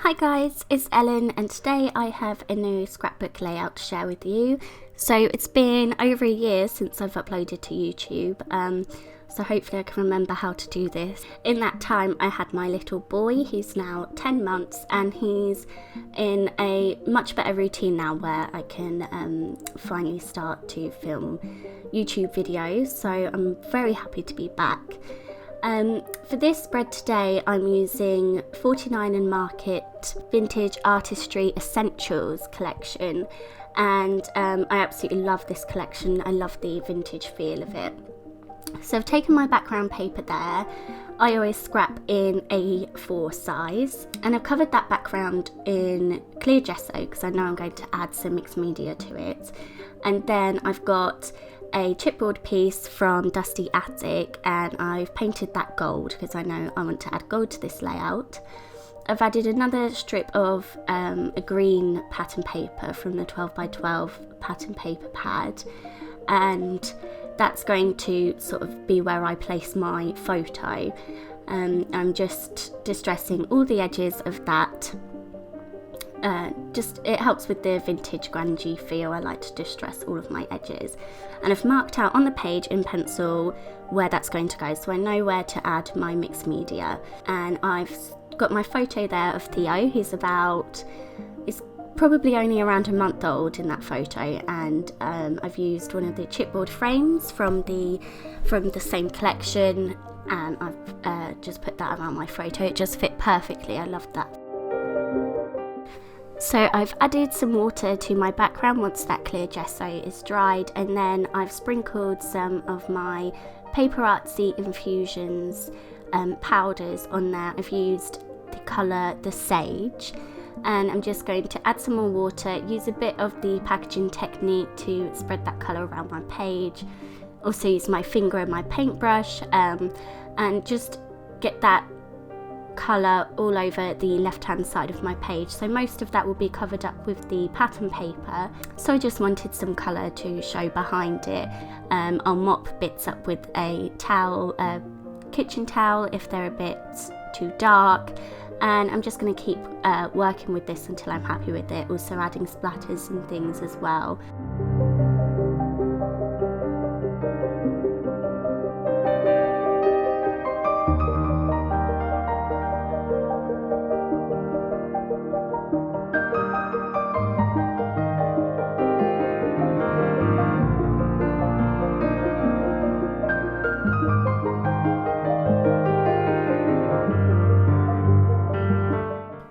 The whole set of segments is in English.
Hi guys, it's Ellen and today I have a new scrapbook layout to share with you. So it's been over a year since I've uploaded to YouTube, so hopefully I can remember how to do this. In that time I had my little boy, he's now 10 months and he's in a much better routine now where I can finally start to film YouTube videos, so I'm very happy to be back. For this spread today I'm using 49 & Market Vintage Artistry Essentials collection, and I absolutely love this collection. I love the vintage feel of it. So I've taken my background paper there. I always scrap in A4 size, and I've covered that background in clear gesso because I know I'm going to add some mixed media to it. And then I've got a chipboard piece from Dusty Attic and I've painted that gold because I know I want to add gold to this layout. I've added another strip of a green pattern paper from the 12x12 pattern paper pad, and that's going to sort of be where I place my photo. I'm just distressing all the edges of that. It helps with the vintage grungy feel. I like to distress all of my edges, and I've marked out on the page in pencil where that's going to go, so I know where to add my mixed media. And I've got my photo there of Theo. He's probably only around a month old in that photo, and I've used one of the chipboard frames from the same collection, and I've just put that around my photo. It just fit perfectly. I loved that. So I've added some water to my background once that clear gesso is dried, and then I've sprinkled some of my Paper Artsy Infusions powders on there. I've used the colour The Sage, and I'm just going to add some more water, use a bit of the packaging technique to spread that colour around my page, also use my finger and my paintbrush, and just get that colour all over the left hand side of my page. So most of that will be covered up with the pattern paper, so I just wanted some colour to show behind it. I'll mop bits up with a towel, kitchen towel, if they're a bit too dark, and I'm just going to keep working with this until I'm happy with it, also adding splatters and things as well.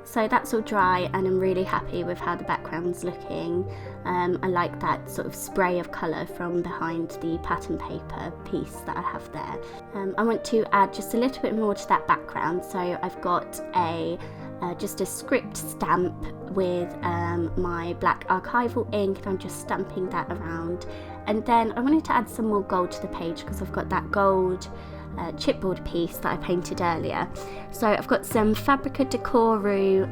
So that's all dry and I'm really happy with how the background's looking. I like that sort of spray of colour from behind the pattern paper piece that I have there. I want to add just a little bit more to that background, so I've got just a script stamp with my black archival ink, and I'm just stamping that around. And then I wanted to add some more gold to the page because I've got that gold chipboard piece that I painted earlier. So I've got some Fabrica Decoru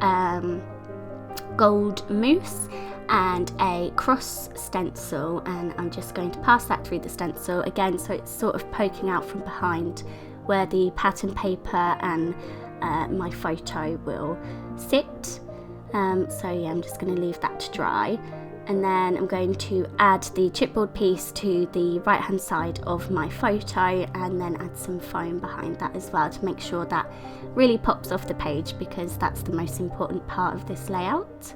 gold mousse and a cross stencil, and I'm just going to pass that through the stencil again, so it's sort of poking out from behind where the pattern paper and my photo will sit. So yeah, I'm just going to leave that to dry, and then I'm going to add the chipboard piece to the right hand side of my photo, and then add some foam behind that as well to make sure that really pops off the page, because that's the most important part of this layout.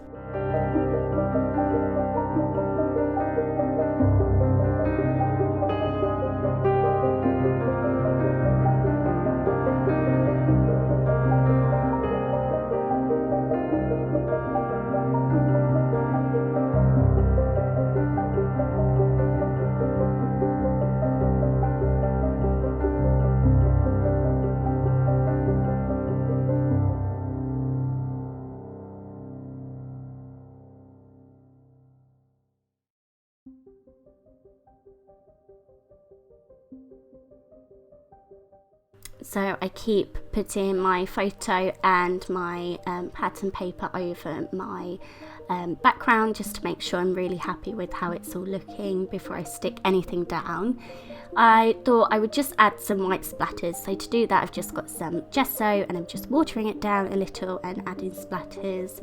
So I keep putting my photo and my pattern paper over my background just to make sure I'm really happy with how it's all looking before I stick anything down. I thought I would just add some white splatters, so to do that I've just got some gesso and I'm just watering it down a little and adding splatters.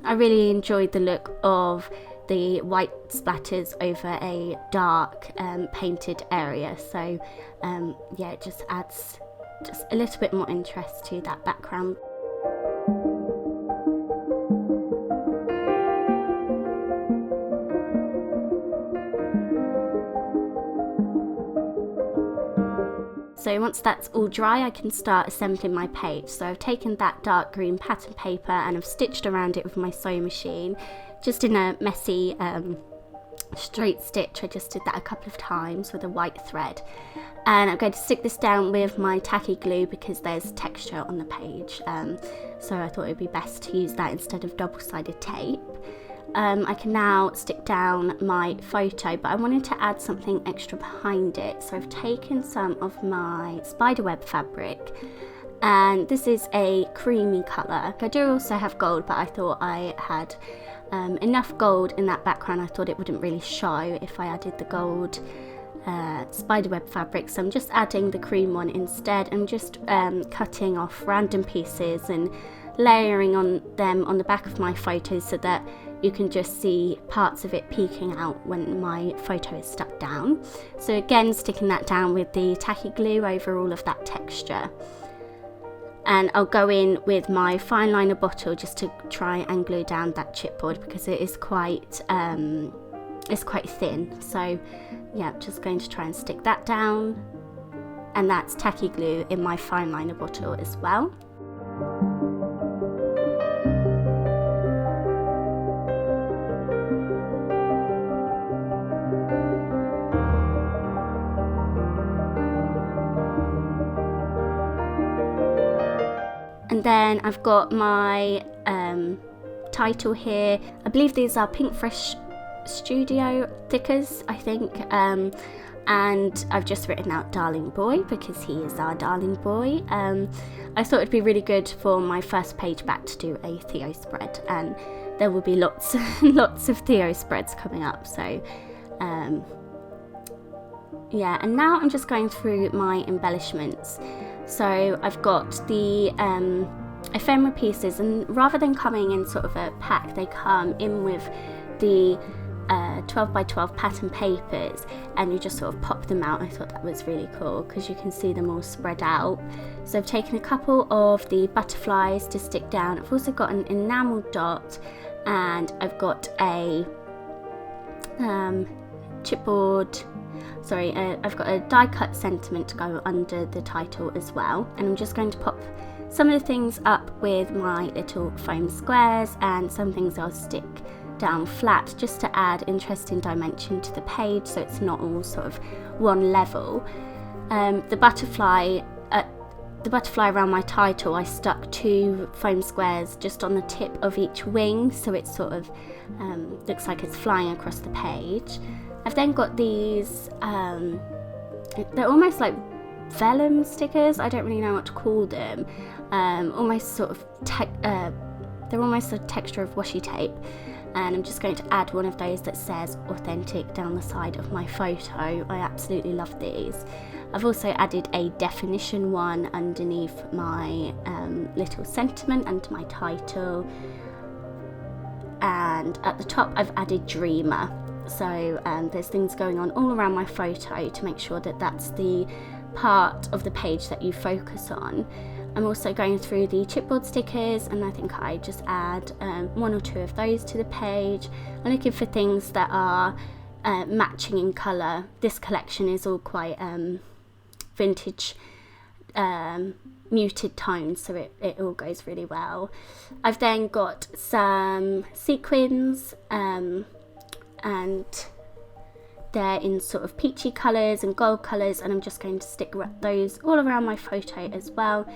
I really enjoyed the look of the white splatters over a dark painted area, so yeah, it just adds just a little bit more interest to that background. So once that's all dry, I can start assembling my page. So I've taken that dark green pattern paper and I've stitched around it with my sewing machine, just in a messy straight stitch. I just did that a couple of times with a white thread. And I'm going to stick this down with my tacky glue because there's texture on the page. So I thought it would be best to use that instead of double-sided tape. I can now stick down my photo, but I wanted to add something extra behind it. So I've taken some of my spiderweb fabric, and this is a creamy colour. I do also have gold, but I thought I had enough gold in that background. I thought it wouldn't really show if I added the gold spiderweb fabric, so I'm just adding the cream one instead. I'm just cutting off random pieces and layering on them on the back of my photo so that you can just see parts of it peeking out when my photo is stuck down. So again, sticking that down with the tacky glue over all of that texture. And I'll go in with my fine liner bottle just to try and glue down that chipboard because it is quite it's quite thin. So yeah, I'm just going to try and stick that down, and that's tacky glue in my fine liner bottle as well. And then I've got my title here. I believe these are Pink Fresh Studio stickers, I think, and I've just written out Darling Boy because he is our darling boy. I thought it'd be really good for my first page back to do a Theo spread, and there will be lots of Theo spreads coming up, so yeah. And now I'm just going through my embellishments. So I've got the ephemera pieces, and rather than coming in sort of a pack, they come in with the 12 by 12 pattern papers, and you just sort of pop them out. I thought that was really cool because you can see them all spread out. So I've taken a couple of the butterflies to stick down. I've also got an enamel dot, and I've got a chipboard. Sorry, I've got a die cut sentiment to go under the title as well, and I'm just going to pop some of the things up with my little foam squares, and some things I'll stick down flat just to add interesting dimension to the page so it's not all sort of one level. The butterfly around my title, I stuck 2 foam squares just on the tip of each wing, so it sort of looks like it's flying across the page. I've then got these, they're almost like vellum stickers, I don't really know what to call them, almost sort of, they're almost a texture of washi tape, and I'm just going to add one of those that says authentic down the side of my photo. I absolutely love these. I've also added a definition one underneath my little sentiment under my title, and at the top I've added dreamer. So there's things going on all around my photo to make sure that that's the part of the page that you focus on. I'm also going through the chipboard stickers, and I think I just add 1 or 2 of those to the page. I'm looking for things that are matching in colour. This collection is all quite vintage, muted tones, so it all goes really well. I've then got some sequins, and they're in sort of peachy colours and gold colours, and I'm just going to stick those all around my photo as well,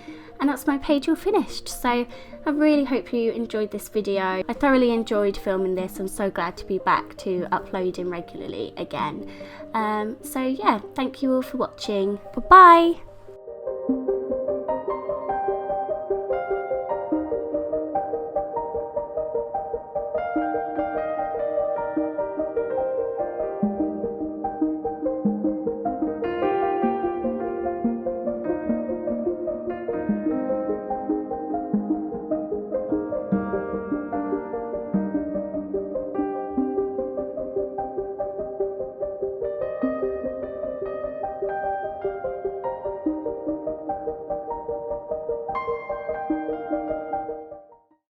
and that's my page all finished. So I really hope you enjoyed this video. I thoroughly enjoyed filming this. I'm so glad to be back to uploading regularly again. So yeah, thank you all for watching. Bye bye.